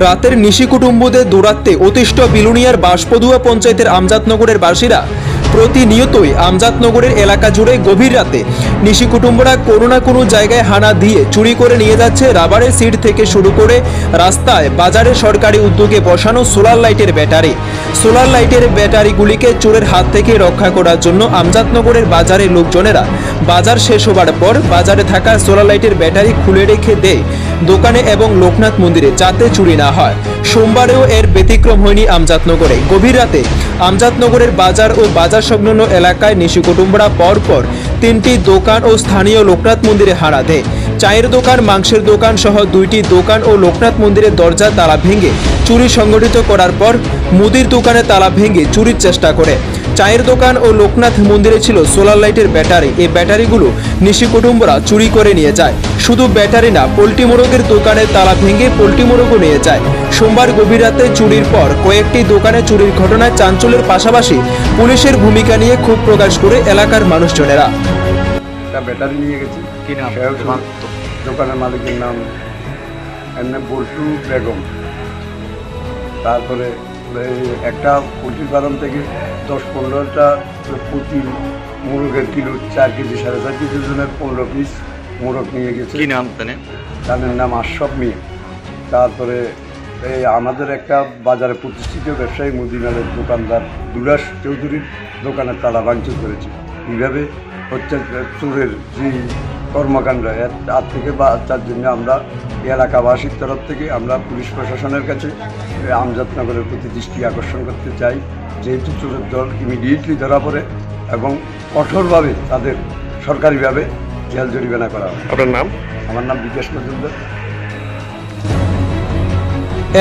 রাতের নিশি কুটুম্বদের দৌরাত্মে অতিষ্ঠ বিলুনিয়ার বাঁশপদুয়া পঞ্চায়েতের আমজাদনগরের বাসীরা প্রতিনিয়তই আমজাদনগরের এলাকা জুড়ে গভীর রাতে নিশি কুটুম্বরা কোনো না কোনো জায়গায় হানা দিয়ে চুরি করে নিয়ে যাচ্ছে রাবারের সিট থেকে শুরু করে রাস্তায় বাজারে সরকারি উদ্যোগে বসানো সোলার লাইটের ব্যাটারি। সোলার লাইটের ব্যাটারিগুলিকে চোরের হাত থেকে রক্ষা করার জন্য আমজাদনগরের বাজারের লোকজনেরা বাজার শেষ হবার পর বাজারে থাকা সোলার লাইটের ব্যাটারি খুলে রেখে দেয় দোকানে এবং লোকনাথ মন্দিরে, যাতে চুরি না হয়। সোমবারেও এর ব্যতিক্রম হয়নি আমজাদনগরে। গভীর রাতে আমজাদনগরের বাজার ও বাজার সংলগ্ন এলাকায় নিশি কুটুম্বরা পরপর 3টি দোকান ও স্থানীয় লোকনাথ মন্দিরে হানা দেয়। চায়ের দোকান, মাংসের দোকান সহ 2টি দোকান ও লোকনাথ মন্দিরের দরজা তালা ভেঙে চুরি সংগঠিত করার পর মুদির দোকানে তালা ভেঙে চুরির চেষ্টা করে। চায়ের দোকান ও লোকনাথ মন্দিরে ছিল সোলার লাইটের ব্যাটারি। এই ব্যাটারিগুলো নিশি কুটুম্বরা চুরি করে নিয়ে যায়। শুধু ব্যাটারি না, পোল্ট্রি মোরগের দোকানে তালা ভেঙে পোল্ট্রি মোরগও নিয়ে যায়। সোমবার গভীর রাতে চুরির পর কয়েকটি দোকানে চুরির ঘটনায় চাঞ্চল্যের পাশাপাশি পুলিশের ভূমিকা নিয়ে ক্ষোভ প্রকাশ করে এলাকার মানুষজনেরা। ব্যাটারি নিয়ে গেছি। কি নাম দোকানের মালিকের? নাম বল্টু বেগম। তারপরে একটা পোলট্রি ফার্ম থেকে 10-15টা প্রতি মোরগের কিলো 4 কেজি 4.5 কেজি ওজনের 15 পিস মোরগ নিয়ে গেছে। কি নাম তাদের? নাম আশরাফ মিয়া। তারপরে আমাদের একটা বাজারে প্রতিষ্ঠিত ব্যবসায়ী মুদিনালের দোকানদার দুলাস চৌধুরীর দোকানের তালা ভাঙচুর করেছে। এইভাবে হচ্ছে চোরের যে কর্মকাণ্ড, তার থেকে বাঁচার জন্য আমরা এলাকাবাসীর তরফ থেকে আমরা পুলিশ প্রশাসনের কাছে আমজাদনগরের প্রতি দৃষ্টি আকর্ষণ করতে চাই, যেহেতু চোরের দল ইমিডিয়েটলি ধরা পড়ে এবং কঠোরভাবে তাদের সরকারিভাবে জেল জরিমানা করা হয়। আপনার নাম? আমার নাম বিকাশ মজুমদার।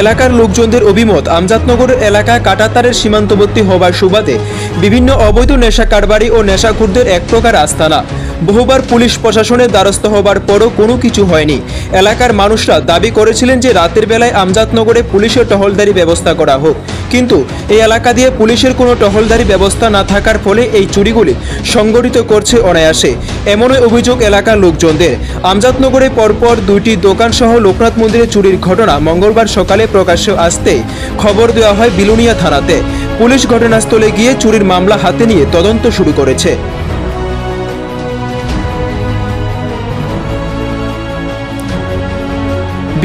এলাকার লোকজনদের অভিমত, আমজাদনগর এলাকা কাঁটাতারের সীমান্তবর্তী হবার সুবাদে বিভিন্ন অবৈধ নেশা কারবারি ও নেশাখোরদের এক প্রকার আস্তানা। বহুবার পুলিশ প্রশাসনের দ্বারস্থ হবার পরও কোনো কিছু হয়নি। এলাকার মানুষরা দাবি করেছিলেন যে রাতের বেলায় আমজাদনগরে পুলিশের টহলদারি ব্যবস্থা করা হোক, কিন্তু এই এলাকা দিয়ে পুলিশের কোনো টহলদারি ব্যবস্থা না থাকার ফলে এই চুরিগুলি সংগঠিত করছে অনায়াসে, এমনই অভিযোগ এলাকার লোকজনদের। আমজাদনগরে পরপর 2টি দোকান সহ লোকনাথ মন্দিরে চুরির ঘটনা মঙ্গলবার সকালে প্রকাশ্যে আসতেই খবর দেওয়া হয় বিলুনিয়া থানাতে। পুলিশ ঘটনাস্থলে গিয়ে চুরির মামলা হাতে নিয়ে তদন্ত শুরু করেছে।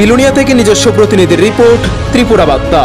বিলুনিয়া থেকে নিজস্ব প্রতিনিধির রিপোর্ট, ত্রিপুরা বার্তা।